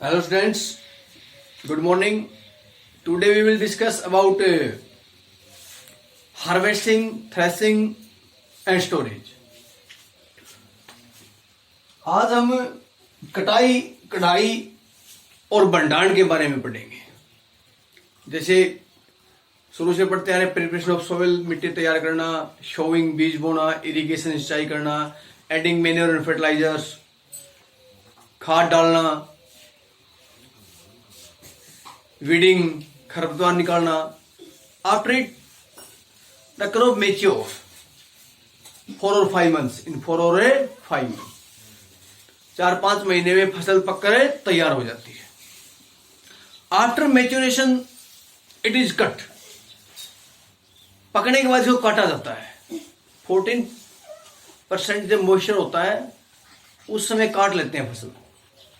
Hello students, good morning. Today we will discuss about harvesting, threshing and storage. आज हम कटाई, कढ़ाई और भंडारण के बारे में पढ़ेंगे। जैसे शुरू से पढ़ते आ रहे प्रिपरेशन ऑफ सोइल, मिट्टी तैयार करना, शोइंग बीज बोना, इरिगेशन सिंचाई करना, एडिंग मैन्योर एंड फर्टिलाइजर्स, खाद डालना, वीडिंग खरपतवार निकालना। After it the crop mature 4 or 5 months, in 4 or 5 months, 4-5 महीने में फसल पककर तैयार हो जाती है। After maturation it is cut, पकने के बाद इसको काटा जाता है। 14% जब मॉइस्चर होता है उस समय काट लेते हैं फसल।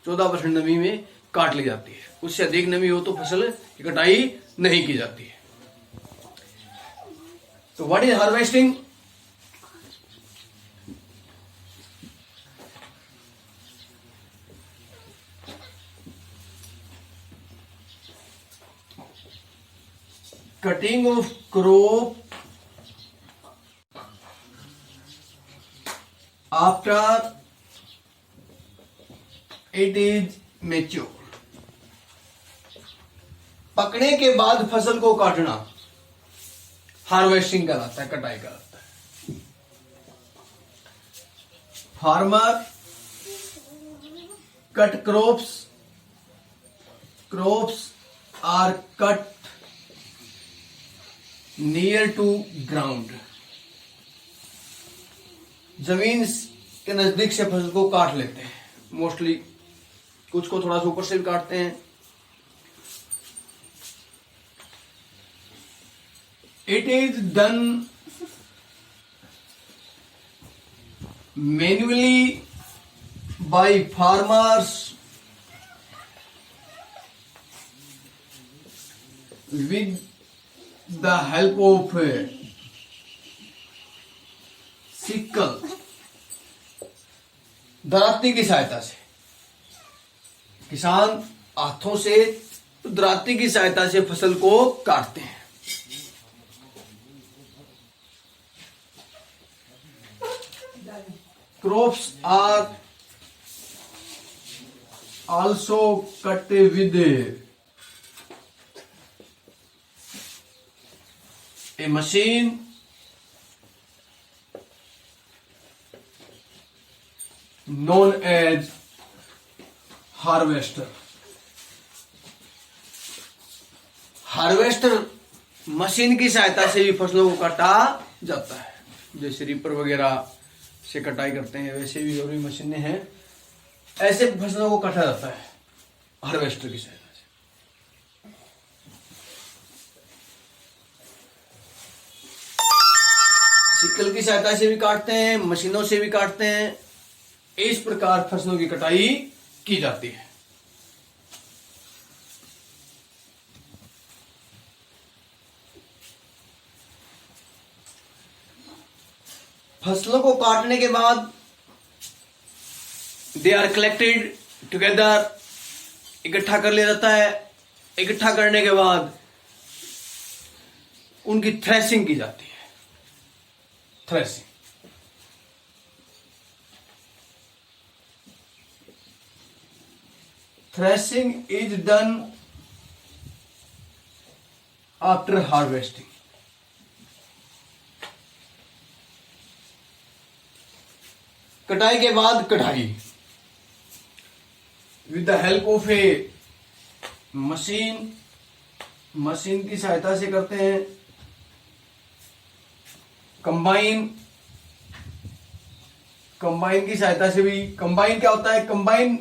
14% नमी में काट ली जाती है। उससे अधिक नमी हो तो फसल की कटाई नहीं की जाती है। तो what is harvesting? Cutting of crop after it is mature, पकने के बाद फसल को काटना हार्वेस्टिंग कहलाता है, कटाई कहलाता है। Farmer cut crops are cut near to ground, जमीन के नजदीक से फसल को काट लेते हैं। मोस्टली कुछ को थोड़ा सा ऊपर से भी काटते हैं। It is done manually by farmers with the help of sickle, दराती की सहायता से। किसान हाथों से दराती की सहायता से फसल को काटते हैं। Crops are also cut with a machine known as harvester. Harvester machine की सहायता से भी फसलों को काटा जाता है। जैसे रीपर वगैरह से कटाई करते हैं, वैसे भी और भी मशीनें हैं, ऐसे फसलों को काटा जाता है हार्वेस्टर की सहायता से। सिकल की सहायता से भी काटते हैं, मशीनों से भी काटते हैं। इस प्रकार फसलों की कटाई की जाती है। फसलों को काटने के बाद दे आर कलेक्टेड टुगेदर, इकट्ठा कर लिया जाता है। इकट्ठा करने के बाद उनकी थ्रेसिंग की जाती है। Threshing is done after harvesting. कटाई के बाद कढ़ाई with the help of A machine की सहायता से करते हैं। कंबाइन की सहायता से भी। कंबाइन क्या होता है? कंबाइन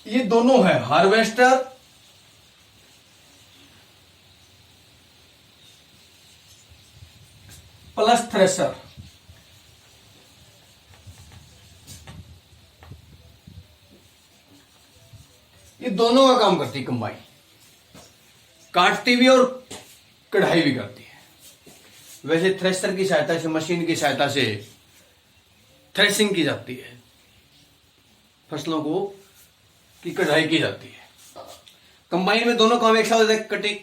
ये दोनों है, हार्वेस्टर प्लस थ्रेशर। ये दोनों का काम करती है कंबाइन, काटती भी और कढ़ाई भी करती है। वैसे थ्रेशर की सहायता से, मशीन की सहायता से थ्रेसिंग की जाती है, फसलों को की कढ़ाई की जाती है। कंबाइन में दोनों काम एक साथ हो जाता है,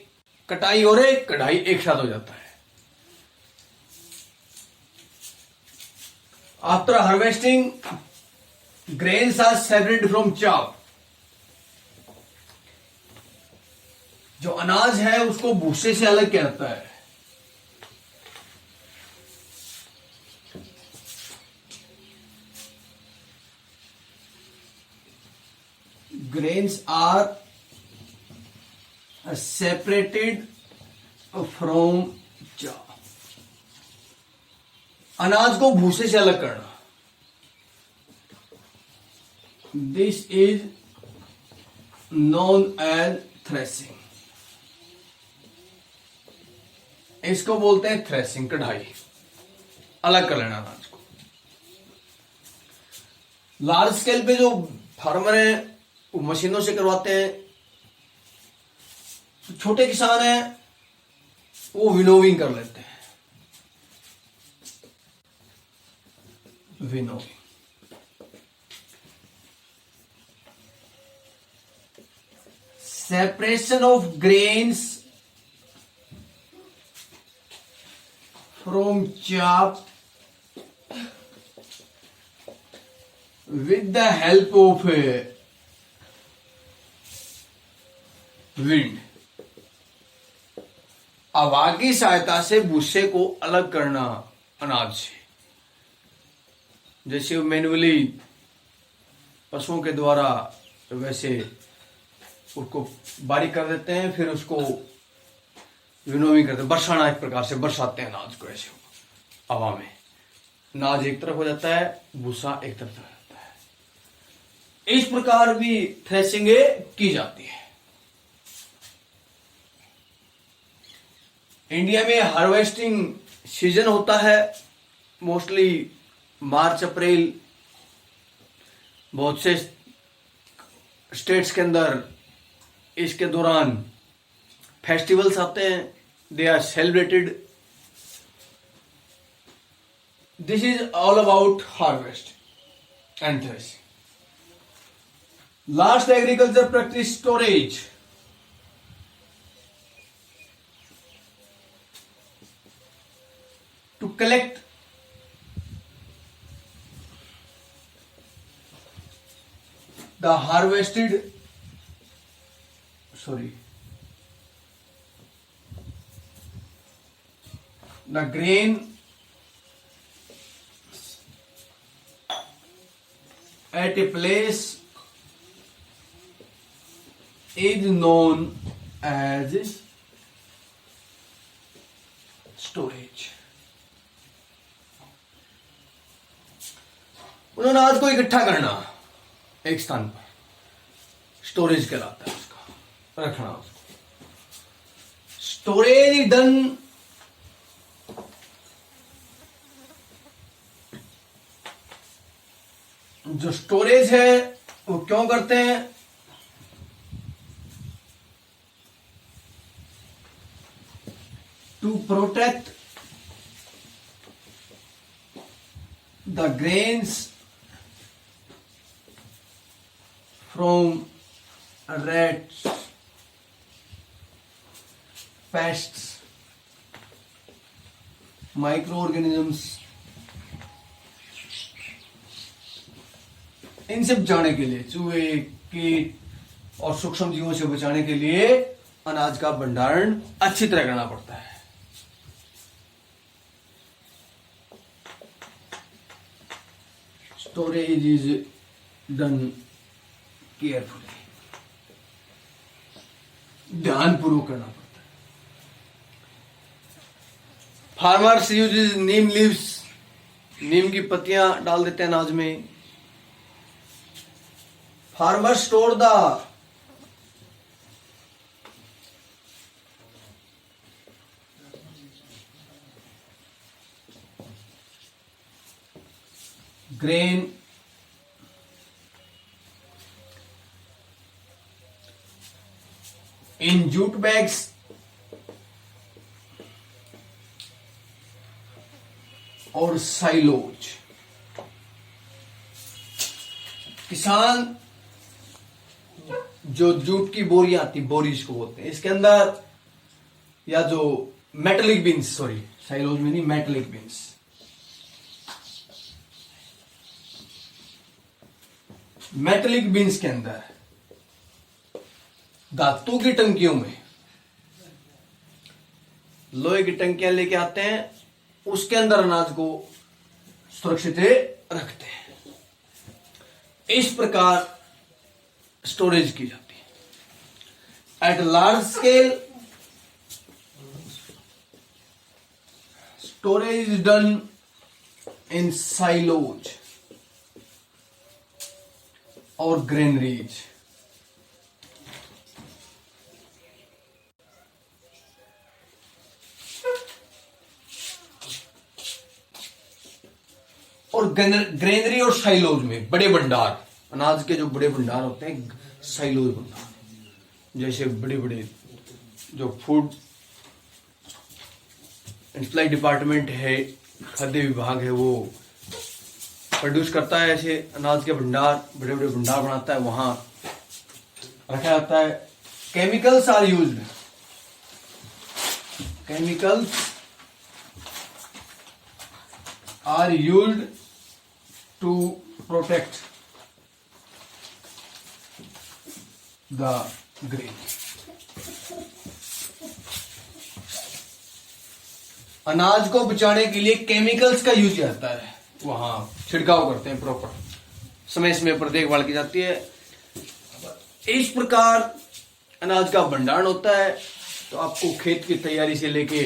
कटाई और कढ़ाई एक साथ हो जाता है। After harvesting grains are separated from chaff. जो अनाज है उसको भूसे से अलग किया जाता है। ग्रेन्स आर सेपरेटेड फ्रॉम चाप। अनाज को भूसे से अलग करना, this is known as threshing. इसको बोलते हैं थ्रेसिंग, कढ़ाई, अलग कर लेना अनाज को। लार्ज स्केल पे जो फार्मर हैं वो मशीनों से करवाते हैं, छोटे किसान हैं वो विनोविंग कर लेते हैं। Winnowing, separation of grains from chaff with the help of wind। हवा की सहायता से भूसे को अलग करना अनाज से। जैसे मैन्युअली पशुओं के द्वारा वैसे उसको बारीक कर देते हैं, फिर उसको विनोविंग करते हैं, बरसाना, एक प्रकार से बरसाते हैं अनाज को। ऐसे हवा में अनाज एक तरफ हो जाता है, भूसा एक तरफ हो जाता है। इस प्रकार भी थ्रेसिंग की जाती है। इंडिया में हार्वेस्टिंग सीजन होता है मोस्टली मार्च अप्रैल। बहुत से स्टेट्स के अंदर इसके दौरान फेस्टिवल्स आते हैं, they are celebrated. This is all about harvest and threshing. Last agriculture practice, storage. To collect the harvested, the grain at a place is known as storage। उन अनाज को इकट्ठा करना एक स्थान पर, स्टोरेज कहलाता है उसका, रखना उसको। स्टोरेज इज डन जो स्टोरेज है वो क्यों करते हैं? To protect the grains from rats, pests, microorganisms, इनसे बचाने के लिए, चूहे, कीट और सूक्ष्म जीवों से बचाने के लिए अनाज का भंडारण अच्छी तरह करना पड़ता है। स्टोरेज इज डन केयरफुली, ध्यानपूर्वक करना पड़ता है। फार्मर्स यूज नीम लीव्स, नीम की पत्तियां डाल देते हैं अनाज में। Farmers store the grain in jute bags और साइलोज। किसान जो जूट की बोरियां आती, बोरी इसको बोलते हैं, इसके अंदर या जो मेटलिक बीन्स, सॉरी साइलोज में नहीं, मेटलिक बीन्स, मेटलिक बीन्स के अंदर धातु की टंकियों में लोहे की टंकियां लेके आते हैं, उसके अंदर अनाज को सुरक्षित रखते हैं। इस प्रकार स्टोरेज की जाती है। At large scale storage is done in silos और ग्रेनरीज। और ग्रेनरी और साइलोज में बड़े भंडार, अनाज के जो बड़े भंडार होते हैं, साइलोज भंडार, जैसे बड़े बड़े जो फूड एंड सप्लाई डिपार्टमेंट है, खाद्य विभाग है, वो प्रोड्यूस करता है ऐसे अनाज के भंडार, बड़े बड़े भंडार बनाता है, वहां रखा जाता है। Chemicals are used, chemicals are used to protect the grain. अनाज को बचाने के लिए केमिकल्स का यूज आता है, वहां छिड़काव करते हैं, प्रॉपर समय समय पर देखभाल की जाती है। इस प्रकार अनाज का भंडारण होता है। तो आपको खेत की तैयारी से लेके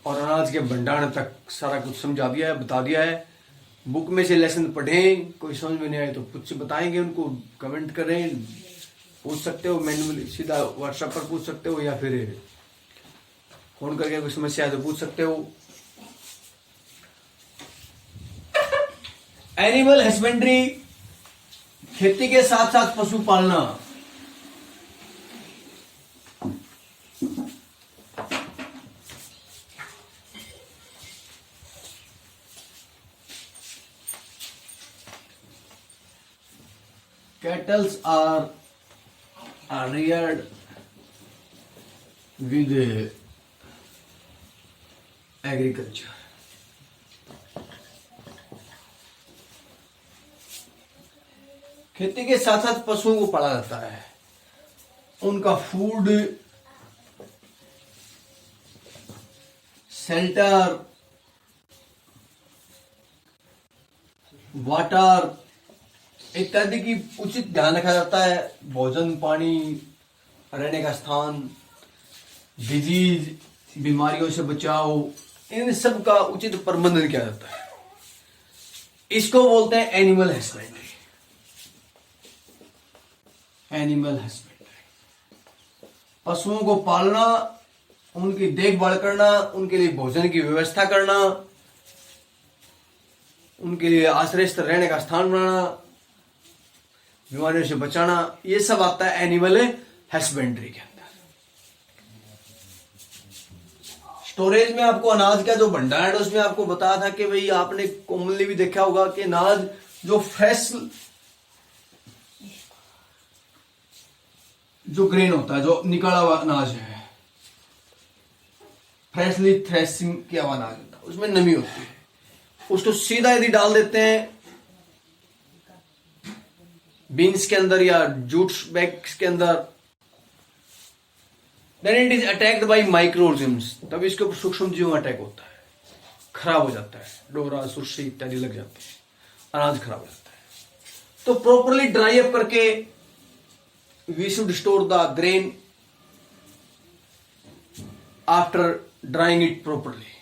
और अनाज के भंडारण तक सारा कुछ समझा दिया है, बता दिया है। बुक में से लेसन पढ़ें, कोई समझ में नहीं आए तो कुछ बताएंगे, उनको कमेंट करें, पूछ सकते हो, मैनुअली सीधा व्हाट्सएप पर पूछ सकते हो, या फिर फोन करके कोई समस्या है तो पूछ सकते हो। एनिमल हस्बेंड्री, खेती के साथ साथ पशु पालना, Cattle are reared with agriculture. खेती के साथ साथ पशुओं को पाला जाता है। उनका फूड, शेल्टर, वाटर इत्यादि की उचित ध्यान रखा जाता है। भोजन, पानी, रहने का स्थान, डिजीज, बीमारियों से बचाव, इन सब का उचित प्रबंधन किया जाता है। इसको बोलते हैं एनिमल हस्बेंड्री। एनिमल हस्बेंड्री, पशुओं को पालना, उनकी देखभाल करना, उनके लिए भोजन की व्यवस्था करना, उनके लिए आश्रय स्थल, रहने का स्थान बनाना, बीमारियों से बचाना, ये सब आता है एनिमल हस्बेंड्री के अंदर। स्टोरेज में आपको अनाज का जो भंडारण है उसमें आपको बताया था कि भाई आपने कॉमनली भी देखा होगा कि अनाज जो फ्रेश, जो ग्रेन होता है, जो निकाला हुआ अनाज है, फ्रेशली थ्रेसिंग किया हुआ अनाज होता है, उसमें नमी होती है। उसको सीधा यदि डाल देते हैं बीन्स के अंदर या जूट बैग्स के अंदर, then it is attacked by microorganisms, तब इसके ऊपर सूक्ष्म जीवों का अटैक होता है, खराब हो जाता है, डोरा, सुरसी इत्यादि लग जाते हैं, अनाज खराब हो जाता है। तो प्रॉपरली ड्राई अप करके we should store the grain after drying it properly,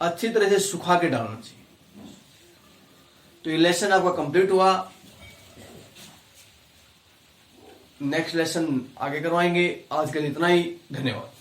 अच्छी तरह से सुखा के डालना चाहिए। तो ये लेसन आपका कंप्लीट हुआ। नेक्स्ट लेसन आगे करवाएंगे। आज के लिए इतना ही, धन्यवाद।